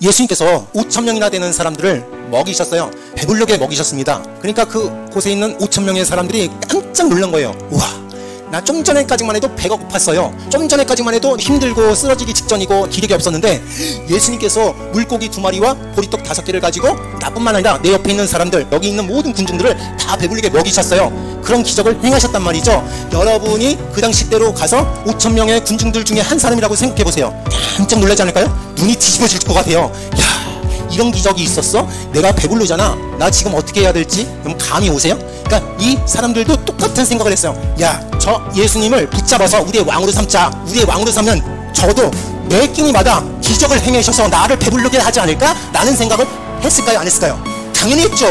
예수님께서 5,000명이나 되는 사람들을 먹이셨어요. 배부르게 먹이셨습니다. 그러니까 그곳에 있는 5,000명의 사람들이 깜짝 놀란 거예요. 우와, 나 좀 전에까지만 해도 배가 고팠어요. 좀 전에까지만 해도 힘들고 쓰러지기 직전이고 기력이 없었는데 예수님께서 물고기 2마리와 보리떡 5개를 가지고 나뿐만 아니라 내 옆에 있는 사람들, 여기 있는 모든 군중들을 다 배부르게 먹이셨어요. 그런 기적을 행하셨단 말이죠. 여러분이 그 당시 때로 가서 5,000명의 군중들 중에 한 사람이라고 생각해보세요. 깜짝 놀라지 않을까요? 눈이 뒤집어질 것 같아요. 야, 이런 기적이 있었어? 내가 배부르잖아. 나 지금 어떻게 해야 될지 그럼 감이 오세요? 그러니까 이 사람들도 똑같은 생각을 했어요. 야, 저 예수님을 붙잡아서 우리의 왕으로 삼자. 우리의 왕으로 삼면 적어도 매 끼니마다 기적을 행하셔서 나를 배부르게 하지 않을까? 라는 생각을 했을까요? 안 했을까요? 당연히 했죠.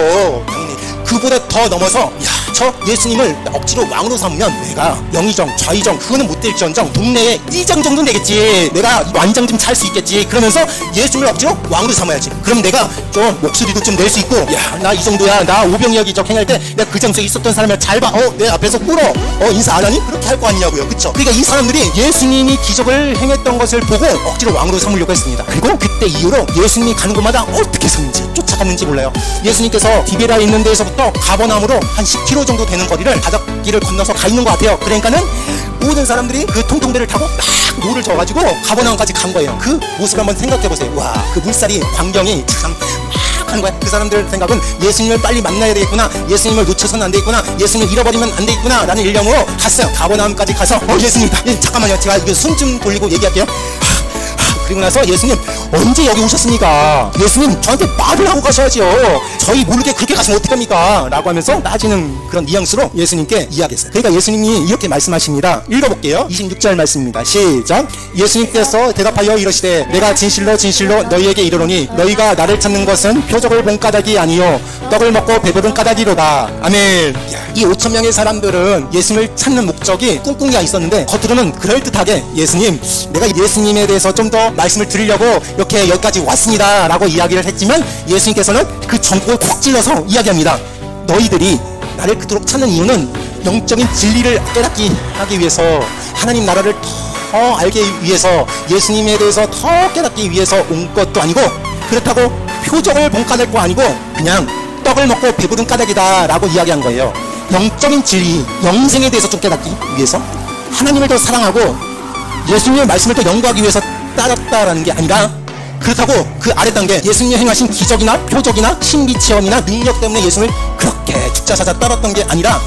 당연히. 그보다 더 넘어서 야, 저 예수님을 억지로 왕으로 삼으면 내가 영의정, 좌의정 그거는 못 될지언정 동네에 이장 정도는 되겠지. 내가 완장 좀 찰 수 있겠지. 그러면서 예수님을 억지로 왕으로 삼아야지. 그럼 내가 좀 목소리도 좀 낼 수 있고, 야, 나 이 정도야. 나 오병이어 기적 행할 때 내가 그 장소에 있었던 사람을 잘 봐. 내 앞에서 꿇어. 인사 안 하니? 그렇게 할 거 아니냐고요. 그쵸? 그러니까 이 사람들이 예수님이 기적을 행했던 것을 보고 억지로 왕으로 삼으려고 했습니다. 그리고 그때 이후로 예수님이 가는 곳마다 어떻게 했는지 쫓아갔는지 몰라요. 예수님께서 디베라에 있는 데에서부터 가버나움으로 한 10km 정도 되는 거리를 바닷길을 건너서 가 있는 것 같아요. 그러니까는 모든 사람들이 그 통통배를 타고 막 노를 저어가지고 가버나움까지 간 거예요. 그 모습을 한번 생각해보세요. 와, 그 물살이 광경이 참 막 하는 거야. 그 사람들 생각은 예수님을 빨리 만나야 되겠구나, 예수님을 놓쳐서는 안 되겠구나, 예수님을 잃어버리면 안 되겠구나 라는 일념으로 갔어요. 가버나움까지 가서 예수님, 잠깐만요, 제가 이거 숨 좀 돌리고 얘기할게요. 그리고 나서 예수님 언제 여기 오셨습니까? 예수님 저한테 말을 하고 가셔야지요. 저희 모르게 그렇게 가시면 어떡합니까? 라고 하면서 따지는 그런 뉘앙스로 예수님께 이야기했어요. 그러니까 예수님이 이렇게 말씀하십니다. 읽어볼게요. 26절 말씀입니다. 시작. 예수님께서 대답하여 이러시되 내가 진실로 진실로 너희에게 이르노니 너희가 나를 찾는 것은 표적을 본 까닭이 아니요 떡을 먹고 배부른 까닭이로다. 아멘. 이 5,000명의 사람들은 예수님을 찾는 목적이 꿍꿍이가 있었는데 겉으로는 그럴듯하게 예수님, 내가 예수님에 대해서 좀 더 말씀을 드리려고 이렇게 여기까지 왔습니다 라고 이야기를 했지만 예수님께서는 그 전곡을 콕 찔러서 이야기합니다. 너희들이 나를 그토록 찾는 이유는 영적인 진리를 깨닫기 하기 위해서, 하나님 나라를 더 알기 위해서, 예수님에 대해서 더 깨닫기 위해서 온 것도 아니고, 그렇다고 표적을 본 까닭도 아니고 그냥 떡을 먹고 배부른 까닭이다 라고 이야기한 거예요. 영적인 진리, 영생에 대해서 좀 깨닫기 위해서, 하나님을 더 사랑하고 예수님의 말씀을 더 연구하기 위해서 따랐다라는 게 아니라, 그렇다고 그 아래 단계 예수님이 행하신 기적이나 표적이나 신비체험이나 능력 때문에 예수님을 그렇게 죽자사자 따랐던 게 아니라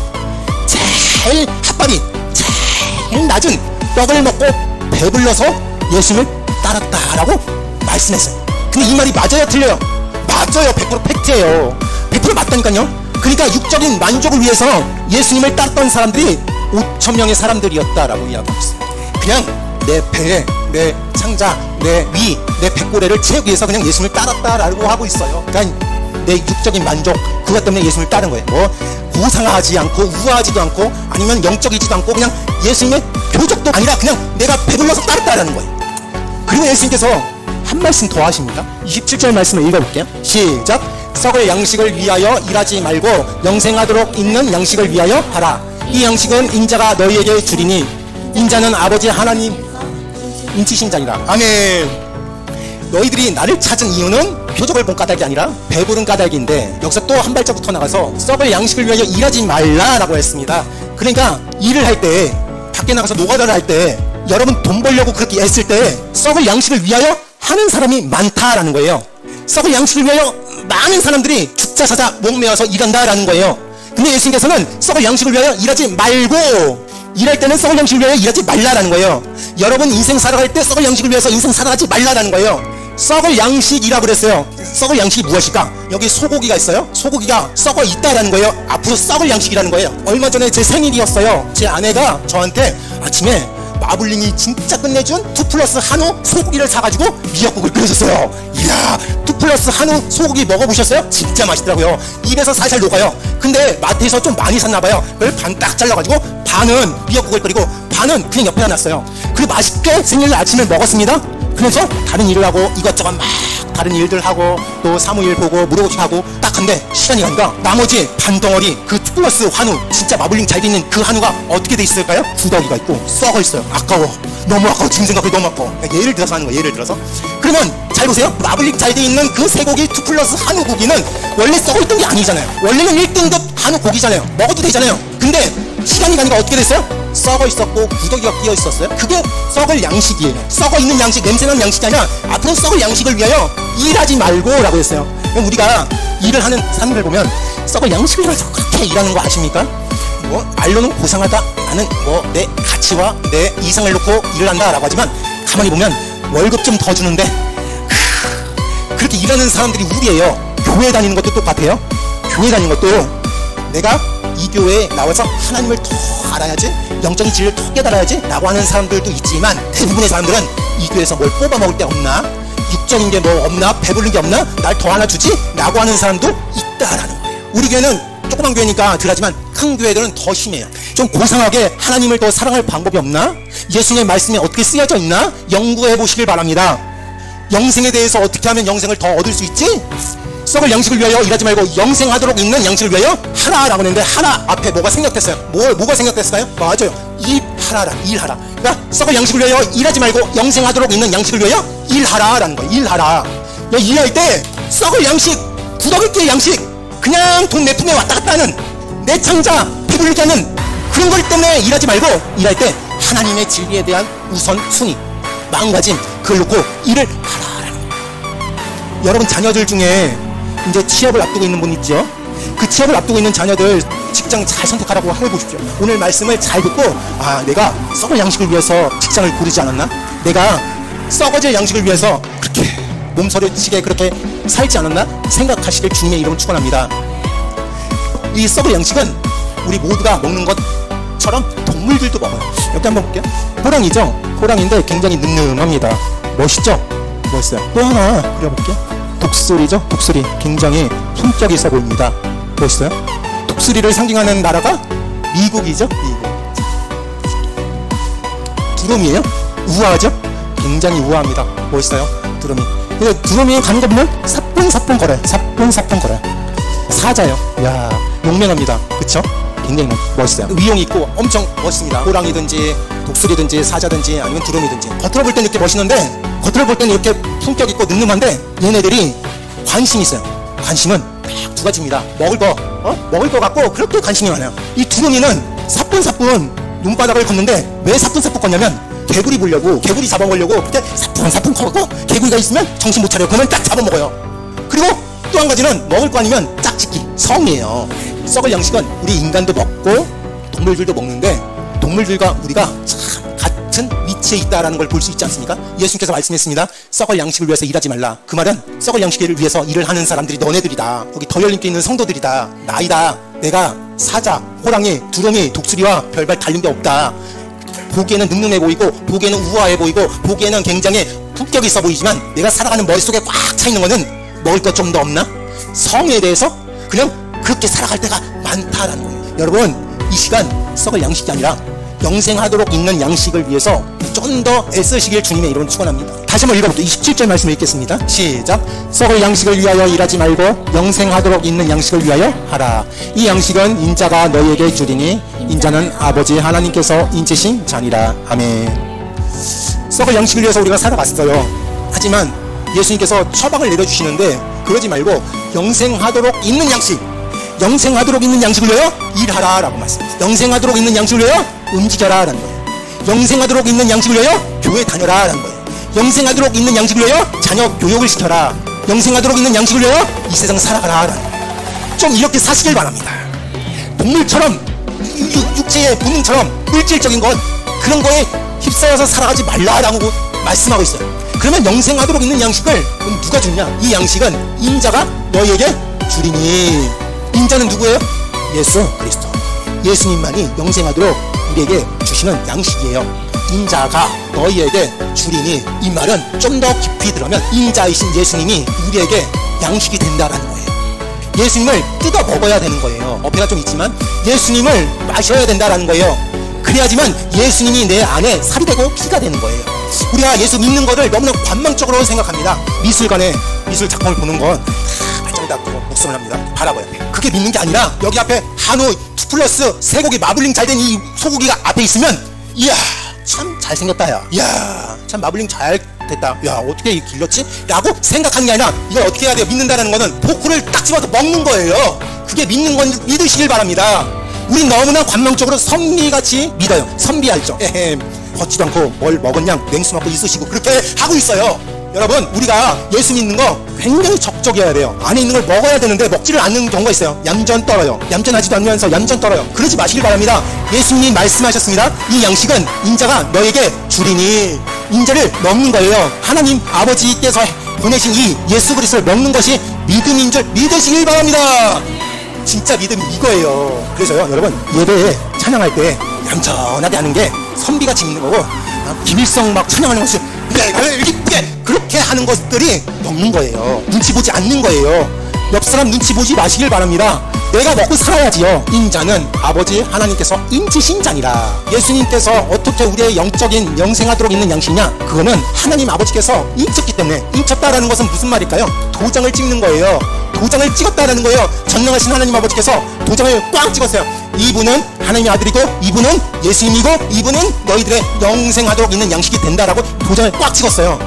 제일 핫바리, 제일 낮은 떡을 먹고 배불러서 예수님을 따랐다라고 말씀했어요. 근데 이 말이 맞아요, 틀려요? 맞아요. 100% 팩트예요. 100% 맞다니까요. 그러니까 육적인 만족을 위해서 예수님을 따랐던 사람들이 5,000명의 사람들이었다라고 이야기하고 있어요. 그냥 내 배에, 내 창자, 내 위, 내 배꼽에를 채우기 위해서 그냥 예수님을 따랐다라고 하고 있어요. 그러니까 내 육적인 만족, 그것 때문에 예수님을 따른 거예요. 뭐 고상하지 않고 우아하지도 않고 아니면 영적이지도 않고 그냥 예수님의 표적도 아니라 그냥 내가 배불러서 따랐다라는 거예요. 그리고 예수님께서 한 말씀 더 하십니다. 27절 말씀을 읽어볼게요. 시작. 썩을 양식을 위하여 일하지 말고 영생하도록 있는 양식을 위하여 하라. 이 양식은 인자가 너희에게 주리니 인자는 아버지 하나님 인치신 자니라. 아멘. 너희들이 나를 찾은 이유는 표적을 본 까닭이 아니라 배부른 까닭인데, 여기서 또 한 발자국 더 나가서 썩을 양식을 위하여 일하지 말라라고 했습니다. 그러니까 일을 할 때, 밖에 나가서 노가다를 할 때, 여러분 돈 벌려고 그렇게 애쓸 때 썩을 양식을 위하여 하는 사람이 많다라는 거예요. 썩을 양식을 위하여 많은 사람들이 죽자사자 목매어서 일한다라는 거예요. 근데 예수님께서는 썩을 양식을 위하여 일하지 말고, 일할 때는 썩을 양식을 위하여 일하지 말라라는 거예요. 여러분 인생 살아갈 때 썩을 양식을 위해서 인생 살아가지 말라라는 거예요. 썩을 양식이라고 그랬어요. 썩을 양식이 무엇일까? 여기 소고기가 있어요. 소고기가 썩어 있다라는 거예요. 앞으로 썩을 양식이라는 거예요. 얼마 전에 제 생일이었어요. 제 아내가 저한테 아침에 마블링이 진짜 끝내준 2+ 한우 소고기를 사가지고 미역국을 끓여줬어요. 이야, 2+ 한우 소고기 먹어보셨어요? 진짜 맛있더라고요. 입에서 살살 녹아요. 근데 마트에서 좀 많이 샀나봐요. 그걸 반 딱 잘라가지고 반은 미역국을 끓이고 반은 그냥 옆에 놨어요. 그리고 맛있게 생일날 아침에 먹었습니다. 그래서 다른 일을 하고 이것저것 막 다른 일들 하고 또 사무일 보고 물어보고 딱 한데 시간이 가니까 나머지 반덩어리 그 2 플러스 한우, 진짜 마블링 잘 돼 있는 그 한우가 어떻게 돼 있을까요? 구더기가 있고 썩어 있어요. 아까워. 너무 아까워. 지금 생각해 너무 아까워. 예를 들어서 하는 거예요. 예를 들어서. 그러면 잘 보세요. 마블링 잘 돼 있는 그 쇠고기 2 플러스 한우 고기는 원래 썩어 있던 게 아니잖아요. 원래는 1등급 한우 고기잖아요. 먹어도 되잖아요. 근데 시간이 가니까 어떻게 됐어요? 썩어 있었고 구더기가 끼어 있었어요. 그게 썩을 양식이에요. 썩어 있는 양식, 냄새나는 양식이 아니라 앞으로 썩을 양식을 위하여 일하지 말고 라고 했어요. 그럼 우리가 일을 하는 사람들 보면 썩을 양식을 위해서 그렇게 일하는 거 아십니까? 뭐 말로는 고상하다, 나는 뭐 내 가치와 내 이상을 놓고 일을 한다 라고 하지만 가만히 보면 월급 좀 더 주는데 그렇게 일하는 사람들이 우리예요. 교회 다니는 것도 똑같아요. 교회 다니는 것도 내가 이 교회에 나와서 하나님을 더 알아야지, 영적인 진리를 더 깨달아야지 라고 하는 사람들도 있지만 대부분의 사람들은 이 교회에서 뭘 뽑아먹을 게 없나, 육적인 게 뭐 없나, 배부른 게 없나, 날 더 하나 주지 라고 하는 사람도 있다라는 거예요. 우리 교회는 조그만 교회니까 덜하지만 큰 교회들은 더 심해요. 좀 고상하게 하나님을 더 사랑할 방법이 없나, 예수님의 말씀이 어떻게 쓰여져 있나 연구해 보시길 바랍니다. 영생에 대해서 어떻게 하면 영생을 더 얻을 수 있지? 썩을 양식을 위하여 일하지 말고 영생하도록 있는 양식을 위하여 하라라고 했는데 하라 앞에 뭐가 생략됐어요? 뭐가 생략됐을까요? 맞아요. 일하라. 그러니까 썩을 양식을 위하여 일하지 말고 영생하도록 있는 양식을 위하여 일하라라는 거예요. 일하라. 일할 때 썩을 양식, 구더기끼의 양식, 그냥 돈 내 품에 왔다 갔다 하는 내 창자 배불리게 하는 그런 것 때문에 일하지 말고 일할 때 하나님의 진리에 대한 우선순위, 마음가짐 그걸 놓고 일을 하라라는 거예요. 여러분 자녀들 중에 이제 취업을 앞두고 있는 분 있죠? 그 취업을 앞두고 있는 자녀들 직장 잘 선택하라고 해보십시오. 오늘 말씀을 잘 듣고 내가 썩을 양식을 위해서 직장을 고르지 않았나? 내가 썩어질 양식을 위해서 그렇게 몸서리치게 그렇게 살지 않았나? 생각하시길 주님의 이름으로 축원합니다. 이 썩을 양식은 우리 모두가 먹는 것처럼 동물들도 먹어요. 여기 한번 볼게요. 호랑이죠? 호랑이인데 굉장히 늠름합니다. 멋있죠? 멋있어요. 또 하나 그려볼게요. 독수리죠? 독수리 굉장히 품격이 있어 보입니다. 멋있어요? 독수리를 상징하는 나라가 미국이죠? 미국. 두루미예요? 우아하죠? 굉장히 우아합니다. 멋있어요? 두루미. 근데 두루미 가는 거 보면 사뿐사뿐 걸어요. 사뿐사뿐 걸어요. 사자요. 이야, 용맹합니다. 그쵸? 굉장히 멋있어요. 위용이 있고 엄청 멋있습니다. 호랑이든지 독수리든지 사자든지 아니면 두루미든지 겉으로 볼 때는 이렇게 멋있는데, 겉으로 볼 때는 이렇게 품격 있고 늠름한데 얘네들이 관심이 있어요. 관심은 딱 두 가지입니다. 먹을 거 갖고 그렇게 관심이 많아요. 이 두루미는 사뿐사뿐 눈바닥을 걷는데 왜 사뿐사뿐 걷냐면 개구리 보려고, 개구리 잡아먹으려고 그렇게 사뿐사뿐 걷고 개구리가 있으면 정신 못 차려. 그러면 딱 잡아먹어요. 그리고 또 한 가지는 먹을 거 아니면 짝짓기, 성이에요. 썩을 양식은 우리 인간도 먹고 동물들도 먹는데 동물들과 우리가 참 같은 위치에 있다라는 걸 볼 수 있지 않습니까? 예수님께서 말씀했습니다. 썩을 양식을 위해서 일하지 말라. 그 말은 썩을 양식을 위해서 일을 하는 사람들이 너네들이다. 여기 덜열림께 있는 성도들이다. 나이다. 내가 사자, 호랑이, 두루미, 독수리와 별발 다른 게 없다. 보기에는 늠름해 보이고 보기에는 우아해 보이고 보기에는 굉장히 품격이 있어 보이지만 내가 살아가는 머릿속에 꽉 차 있는 거는 먹을 것 좀 더 없나? 성에 대해서 그냥 그렇게 살아갈 때가 많다라는 거예요. 여러분 이 시간 썩을 양식이 아니라 영생하도록 있는 양식을 위해서 좀 더 애쓰시길 주님의 이름으로 축원합니다. 다시 한번 읽어볼게요. 27절 말씀을 읽겠습니다. 시작. 썩을 양식을 위하여 일하지 말고 영생하도록 있는 양식을 위하여 하라. 이 양식은 인자가 너희에게 주리니 인자는 아버지 하나님께서 인치신 자니라. 아멘. 썩을 양식을 위해서 우리가 살아갔어요. 하지만 예수님께서 처방을 내려주시는데 그러지 말고 영생하도록 있는 양식, 영생하도록 있는 양식을 위하여 일하라 라고 말씀하셨어요. 영생하도록 있는 양식을 위하여 움직여라 라는 거예요. 영생하도록 있는 양식을 위하여 교회 다녀라 라는 거예요. 영생하도록 있는 양식을 위하여 자녀 교육을 시켜라. 영생하도록 있는 양식을 위하여 이 세상 살아가라 라는 거예요. 좀 이렇게 사시길 바랍니다. 동물처럼 육체의 본능처럼 물질적인 것 그런 거에 휩싸여서 살아가지 말라라고 말씀하고 있어요. 그러면 영생하도록 있는 양식을 그럼 누가 주냐? 이 양식은 인자가 너희에게 주리니. 인자는 누구예요? 예수 그리스도. 예수님만이 영생하도록 우리에게 주시는 양식이에요. 인자가 너희에게 주리니, 이 말은 좀 더 깊이 들어가면 인자이신 예수님이 우리에게 양식이 된다라는 거예요. 예수님을 뜯어 먹어야 되는 거예요. 어폐가 좀 있지만 예수님을 마셔야 된다라는 거예요. 그래야지만 예수님이 내 안에 살이 되고 피가 되는 거예요. 우리가 예수 믿는 것을 너무나 관망적으로 생각합니다. 미술관에 미술 작품을 보는 건 발전이 닫고 목숨을 합니다. 바라봐요. 그게 믿는 게 아니라 여기 앞에 한우 2플러스 쇠고기 마블링 잘 된 이 소고기가 앞에 있으면 이야 참 잘생겼다 야. 이야 참 마블링 잘 됐다. 야 어떻게 길렀지? 라고 생각하는 게 아니라 이걸 어떻게 해야 돼요? 믿는다는 거는 포크를 딱 집어서 먹는 거예요. 그게 믿는 건 믿으시길 바랍니다. 우린 너무나 관망적으로 선비같이 믿어요. 선비 알죠? 걷지도 않고 뭘 먹었냐 냉수 먹고 있으시고 그렇게 하고 있어요. 여러분 우리가 예수 믿는 거 굉장히 적적해야 돼요. 안에 있는 걸 먹어야 되는데 먹지를 않는 경우가 있어요. 얌전 떨어요. 얌전하지도 않으면서 얌전 떨어요. 그러지 마시길 바랍니다. 예수님이 말씀하셨습니다. 이 양식은 인자가 너에게 주리니 인자를 먹는 거예요. 하나님 아버지께서 보내신 이 예수 그리스도를 먹는 것이 믿음인 줄 믿으시길 바랍니다. 진짜 믿음이 이거예요. 그래서요 여러분 예배에 찬양할 때 얌전하게 하는 게 선비같이 믿는 거고 김일성 막 찬양하는 것이 그렇게 하는 것들이 먹는 거예요. 눈치 보지 않는 거예요. 옆 사람 눈치 보지 마시길 바랍니다. 내가 먹고 살아야지요. 인자는 아버지 하나님께서 인치신 자니라. 예수님께서 어떻게 우리의 영적인 영생하도록 있는 양식이냐? 그거는 하나님 아버지께서 인쳤기 때문에. 인쳤다라는 것은 무슨 말일까요? 도장을 찍는 거예요. 도장을 찍었다라는 거예요. 전능하신 하나님 아버지께서 도장을 꽉 찍었어요. 이분은 하나님의 아들이고 이분은 예수님이고 이분은 너희들의 영생하도록 있는 양식이 된다라고 도장을 꽉 찍었어요.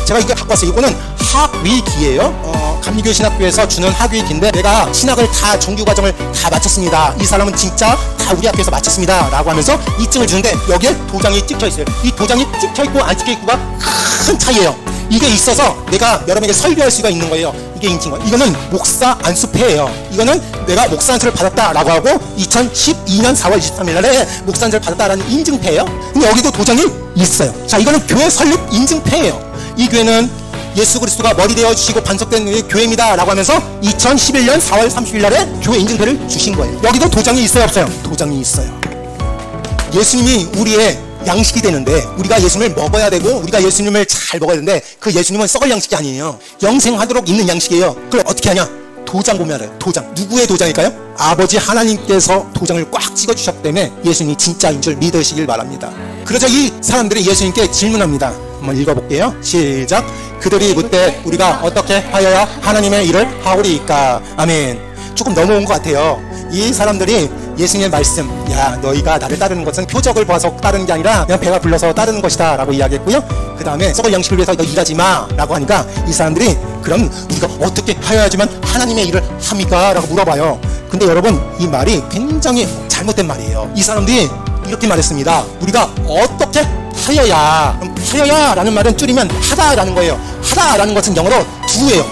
제가 이거 갖고 왔어요. 이거는 학위기예요. 감리교회 신학교에서 주는 학위기인데 내가 신학을 다 정규과정을 다 마쳤습니다. 이 사람은 진짜 다 우리 학교에서 마쳤습니다 라고 하면서 이증을 주는데 여기에 도장이 찍혀 있어요. 이 도장이 찍혀 있고 안 찍혀 있고가 큰 차이예요. 이게 있어서 내가 여러분에게 설교할 수가 있는 거예요. 이게 인증 거. 이거는 목사 안수패예요. 이거는 내가 목사 안수를 받았다라고 하고 2012년 4월 23일 날에 목사 안수를 받았다라는 인증패예요. 근데 여기도 도장이 있어요. 자, 이거는 교회 설립 인증패예요. 이 교회는 예수 그리스도가 머리 되어 주시고 반석된 교회입니다 라고 하면서 2011년 4월 30일 날에 교회 인증패를 주신 거예요. 여기도 도장이 있어요 없어요? 도장이 있어요. 예수님이 우리의 양식이 되는데 우리가 예수님을 먹어야 되고 우리가 예수님을 잘 먹어야 되는데 그 예수님은 썩을 양식이 아니에요. 영생하도록 있는 양식이에요. 그걸 어떻게 하냐? 도장 보면 알아요. 도장. 누구의 도장일까요? 아버지 하나님께서 도장을 꽉 찍어주셨기 때문에 예수님이 진짜인 줄 믿으시길 바랍니다. 그러자 이 사람들이 예수님께 질문합니다. 한번 읽어볼게요. 시작. 그들이 묻되 우리가 어떻게 하여야 하나님의 일을 하오리이까. 아멘. 조금 넘어온 것 같아요. 이 사람들이 예수님의 말씀, 야 너희가 나를 따르는 것은 표적을 봐서 따르는 게 아니라 그냥 배가 불러서 따르는 것이다 라고 이야기했고요. 그 다음에 썩을 양식을 위해서 너 일하지 마 라고 하니까 이 사람들이 그럼 우리가 어떻게 하여야지만 하나님의 일을 합니까? 라고 물어봐요. 근데 여러분 이 말이 굉장히 잘못된 말이에요. 이 사람들이 이렇게 말했습니다. 우리가 어떻게 하여야. 그럼 하여야 라는 말은 줄이면 하다라는 거예요. 하다라는 것은 영어로 do예요.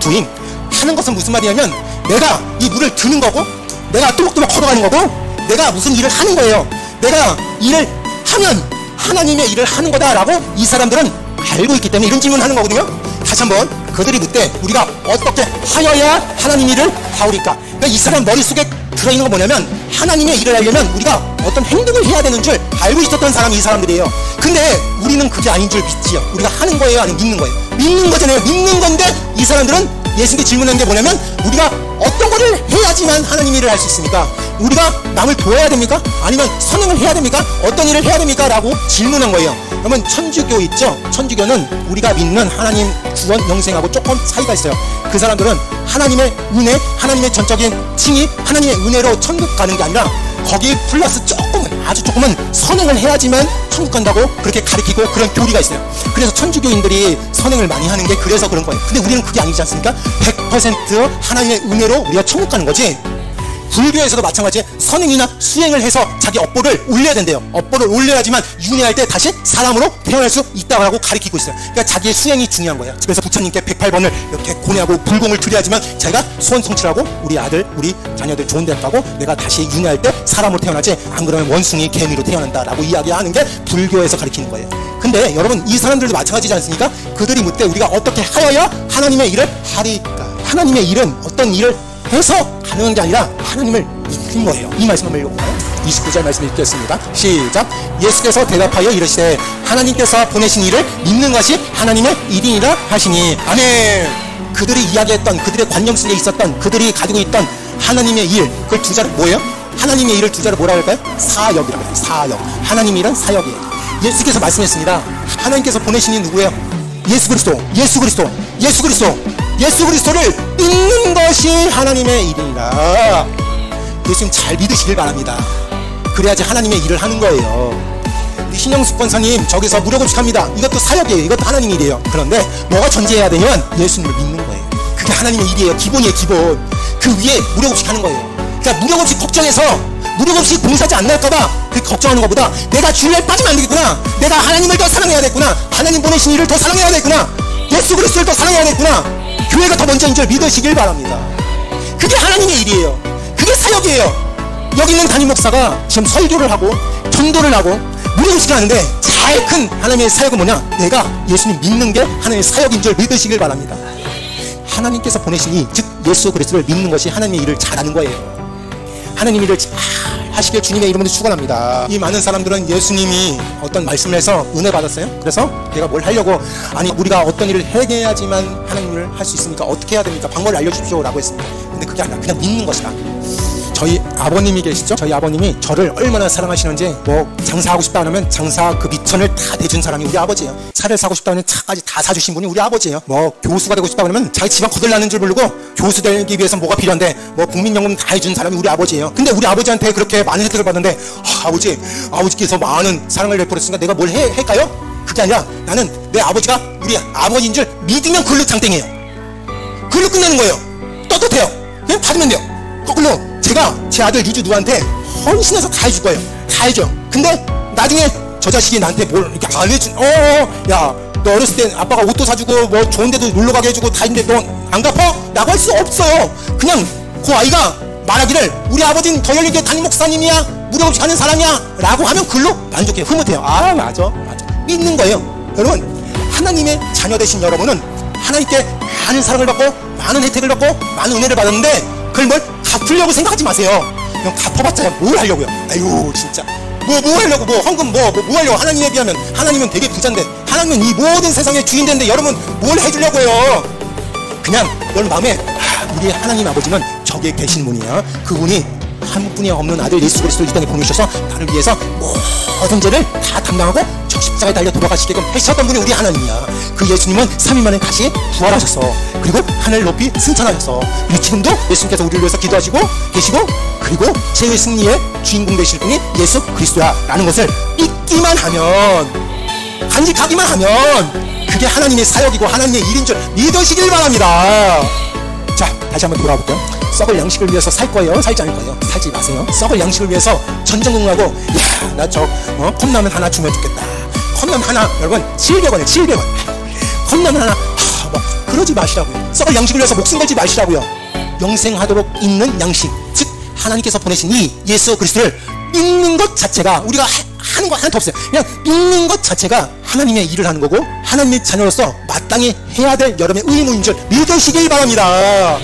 doing. 하는 것은 무슨 말이냐면 내가 이 물을 드는 거고 내가 또박또박 걸어가는 거고 내가 무슨 일을 하는 거예요. 내가 일을 하면 하나님의 일을 하는 거다라고 이 사람들은 알고 있기 때문에 이런 질문을 하는 거거든요. 다시 한번 그들이 묻되 우리가 어떻게 하여야 하나님 일을 하오리까. 그러니까 이 사람 머릿속에 들어있는 건 뭐냐면 하나님의 일을 하려면 우리가 어떤 행동을 해야 되는 줄 알고 있었던 사람이 이 사람들이에요. 근데 우리는 그게 아닌 줄 믿지요. 우리가 하는 거예요 아니면 믿는 거예요? 믿는 거잖아요. 믿는 건데 이 사람들은 예수님께 질문한 게 뭐냐면 우리가 어떤 거를 해야지만 하나님 일을 할 수 있습니까? 우리가 남을 도와야 됩니까? 아니면 선행을 해야 됩니까? 어떤 일을 해야 됩니까? 라고 질문한 거예요. 그러면 천주교 있죠? 천주교는 우리가 믿는 하나님 구원 영생하고 조금 차이가 있어요. 그 사람들은 하나님의 은혜, 하나님의 전적인 칭의, 하나님의 은혜로 천국 가는 게 아니라 거기 플러스 조금은 아주 조금은 선행을 해야지만 천국 간다고 그렇게 가르치고 그런 교리가 있어요. 그래서 천주교인들이 선행을 많이 하는 게 그래서 그런 거예요. 근데 우리는 그게 아니지 않습니까? 100% 하나님의 은혜로 우리가 천국 가는 거지. 불교에서도 마찬가지 선행이나 수행을 해서 자기 업보를 올려야 된대요. 업보를 올려야지만 윤회할 때 다시 사람으로 태어날 수 있다고 하고 가르치고 있어요. 그러니까 자기의 수행이 중요한 거예요. 그래서 부처님께 108번을 이렇게 고뇌하고 불공을 드려야지만 자기가 소원 성취하고 우리 아들 우리 자녀들 좋은 데 가고 내가 다시 윤회할 때 사람으로 태어나지 안 그러면 원숭이 개미로 태어난다라고 이야기하는 게 불교에서 가르치는 거예요. 근데 여러분 이 사람들도 마찬가지지 않습니까? 그들이 묻되 우리가 어떻게 하여야 하나님의 일을 하리까. 하나님의 일은 어떤 일을 해서 가능한 게 아니라 하나님을 믿는 거예요. 이 말씀 한번 읽어볼까요? 29절 말씀 읽겠습니다. 시작. 예수께서 대답하여 이르시되 하나님께서 보내신 일을 믿는 것이 하나님의 일이니라 하시니. 아멘. 그들이 이야기했던 그들의 관념 속에 있었던 그들이 가지고 있던 하나님의 일, 그걸 두 자로 뭐예요? 하나님의 일을 두 자로 뭐라 할까요? 사역이라고 해요. 사역. 하나님의 일은 사역이에요. 예수께서 말씀했습니다. 하나님께서 보내신 이 누구예요? 예수 그리스도, 예수 그리스도, 예수 그리스도, 예수 그리스도를 믿는 것이 하나님의 일이라. 예수님 잘 믿으시길 바랍니다. 그래야지 하나님의 일을 하는 거예요. 우리 신영숙 권사님 저기서 무료급식합니다. 이것도 사역이에요. 이것도 하나님 일이에요. 그런데 뭐가 전제해야 되면 예수님을 믿는 거예요. 그게 하나님의 일이에요. 기본이에요. 기본. 그 위에 무료급식하는 거예요. 그러니까 무료급식 걱정해서 무료급식 봉사지 안 날까봐 그 걱정하는 것보다 내가 주일날 빠지면 안 되겠구나, 내가 하나님을 더 사랑해야겠구나, 하나님 보내신 일을 더 사랑해야겠구나, 예수 그리스도를 더 사랑해야겠구나, 교회가 더 먼저인 줄 믿으시길 바랍니다. 그게 하나님의 일이에요. 그게 사역이에요. 여기 있는 담임 목사가 지금 설교를 하고 전도를 하고 무료급식을 하는데 제일 큰 하나님의 사역은 뭐냐? 내가 예수님 믿는 게 하나님의 사역인 줄 믿으시길 바랍니다. 하나님께서 보내시니 즉 예수 그리스도를 믿는 것이 하나님의 일을 잘하는 거예요. 하나님 일을 잘 하시길 주님의 이름으로 축원합니다. 이 많은 사람들은 예수님이 어떤 말씀을 해서 은혜 받았어요. 그래서 내가 뭘 하려고, 아니 우리가 어떤 일을 해야지만 하나님을 할 수 있으니까 어떻게 해야 됩니까? 방법을 알려주십시오 라고 했습니다. 근데 그게 아니라 그냥 믿는 것이다. 저희 아버님이 계시죠? 저희 아버님이 저를 얼마나 사랑하시는지, 뭐 장사하고 싶다 하면 장사 그 미천을 다 내준 사람이 우리 아버지예요. 차를 사고 싶다 하면 차까지 다 사주신 분이 우리 아버지예요. 뭐 교수가 되고 싶다 그러면 자기 집안 거들나는 줄 모르고 교수 되기 위해서 뭐가 필요한데 뭐 국민연금 다 해준 사람이 우리 아버지예요. 근데 우리 아버지한테 그렇게 많은 혜택을 받는데 아버지께서 많은 사랑을 베풀었으니까 내가 뭘 할까요? 그게 아니라 나는 내 아버지가 우리 아버지인 줄 믿으면 그걸로 장땡이에요. 그걸로 끝나는 거예요. 떳떳해요. 그냥 받으면 돼요. 거꾸로 제가 제 아들 유주 누한테 헌신해서 다 해줄 거예요. 다 해줘. 근데 나중에 저 자식이 나한테 뭘 이렇게 안 해준, 야, 너 어렸을 때 아빠가 옷도 사주고 뭐 좋은 데도 놀러 가게 해주고 다 했는데 너 안 갚아? 라고 할 수 없어요. 그냥 그 아이가 말하기를 우리 아버지는 더 열리게 담임 목사님이야, 무료급식 하는 사람이야 라고 하면 그걸로 만족해요. 흐뭇해요. 아 맞아 믿는 거예요. 여러분, 하나님의 자녀 되신 여러분은 하나님께 많은 사랑을 받고 많은 혜택을 받고 많은 은혜를 받았는데 그걸 뭘 갚으려고 생각하지 마세요. 그냥 갚아봤자 뭘 하려고요. 아유 진짜 뭐 하려고, 뭐 헌금 뭐 하려고. 하나님에 비하면 하나님은 되게 부자인데, 하나님은 이 모든 세상의 주인 되는데 여러분 뭘 해주려고요. 그냥 여러분 마음에 우리 하나님 아버지는 저기에 계신 분이야. 그분이 한 분이 없는 아들 예수 그리스도를 이 땅에 보내셔서 나를 위해서 모든 죄를 다 담당하고 저 십자가에 달려 돌아가시게끔 하셨던 분이 우리 하나님이야. 그 예수님은 3일 만에 다시 부활하셨어. 그리고 하늘 높이 승천하셨어. 그리고 지금도 예수님께서 우리를 위해서 기도하시고 계시고, 그리고 죄의 승리의 주인공 되실 분이 예수 그리스도야 라는 것을 믿기만 하면, 간직하기만 하면 그게 하나님의 사역이고 하나님의 일인 줄 믿으시길 바랍니다. 자, 다시 한번 돌아볼게요. 썩을 양식을 위해서 살 거예요? 살지 않을 거예요? 살지 마세요. 썩을 양식을 위해서 전전긍긍하고, 야, 나 컵라면 하나 주면 좋겠다. 컵라면 하나, 여러분 700원이에요. 700원. 컵라면 하나, 그러지 마시라고요. 썩을 양식을 위해서 목숨 걸지 마시라고요. 영생하도록 있는 양식, 즉 하나님께서 보내신 이 예수 그리스도를 믿는 것 자체가, 우리가 하는 거 하나도 없어요. 그냥 믿는 것 자체가 하나님의 일을 하는 거고 하나님의 자녀로서 마땅히 해야 될 여러분의 의무인 줄 믿으시길 바랍니다.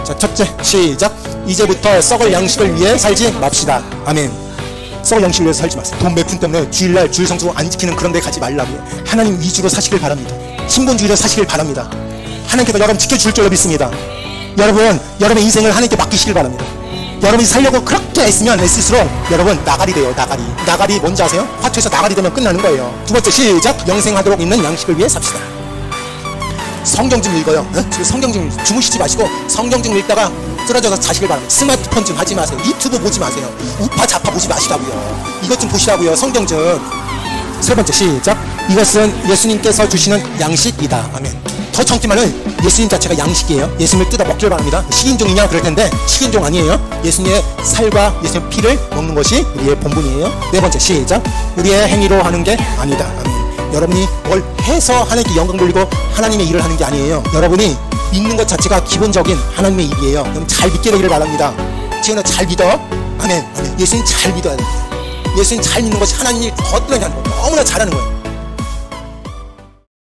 자, 첫째, 시작. 이제부터 썩을 양식을 위해 살지 맙시다. 아멘. 썩을 양식을 위해서 살지 마세요. 돈 몇 푼 때문에 주일날 주일 성수 안 지키는 그런 데 가지 말라고요. 하나님 위주로 사시길 바랍니다. 신본주의로 사시길 바랍니다. 하나님께서 여러분 지켜줄 줄로 믿습니다. 여러분의 인생을 하나님께 맡기시길 바랍니다. 여러분이 살려고 그렇게 애쓸수록 여러분 나가리 돼요. 나가리 뭔지 아세요? 화투에서 나가리 되면 끝나는 거예요. 두 번째, 시작. 영생하도록 있는 양식을 위해 삽시다. 성경 좀 읽어요. 성경 좀 주무시지 마시고 성경 좀 읽다가 쓰러져서 자시길 바랍니다. 스마트폰 좀 하지 마세요. 유튜브 보지 마세요. 우파 좌파 보지 마시라고요. 이것 좀 보시라고요. 성경 좀. 세 번째, 시작. 이것은 예수님께서 주시는 양식이다. 아멘. 더 정확히말은 예수님 자체가 양식이에요. 예수님을 뜯어 먹길 바랍니다. 식인종이냐 그럴 텐데 식인종 아니에요. 예수님의 살과 예수님의 피를 먹는 것이 우리의 본분이에요. 네 번째, 시작. 우리의 행위로 하는 게 아니다. 아멘. 여러분이 뭘 해서 하나님께 영광 돌리고 하나님의 일을 하는 게 아니에요. 여러분이 믿는 것 자체가 기본적인 하나님의 일이에요. 여러분 잘 믿게 되기를 바랍니다. 지은아 잘 믿어. 아멘. 예수님 잘 믿어야 돼요. 예수님 잘 믿는 것이 하나님 일 더 뛰어나게 하는 거예요. 너무나 잘하는 거예요.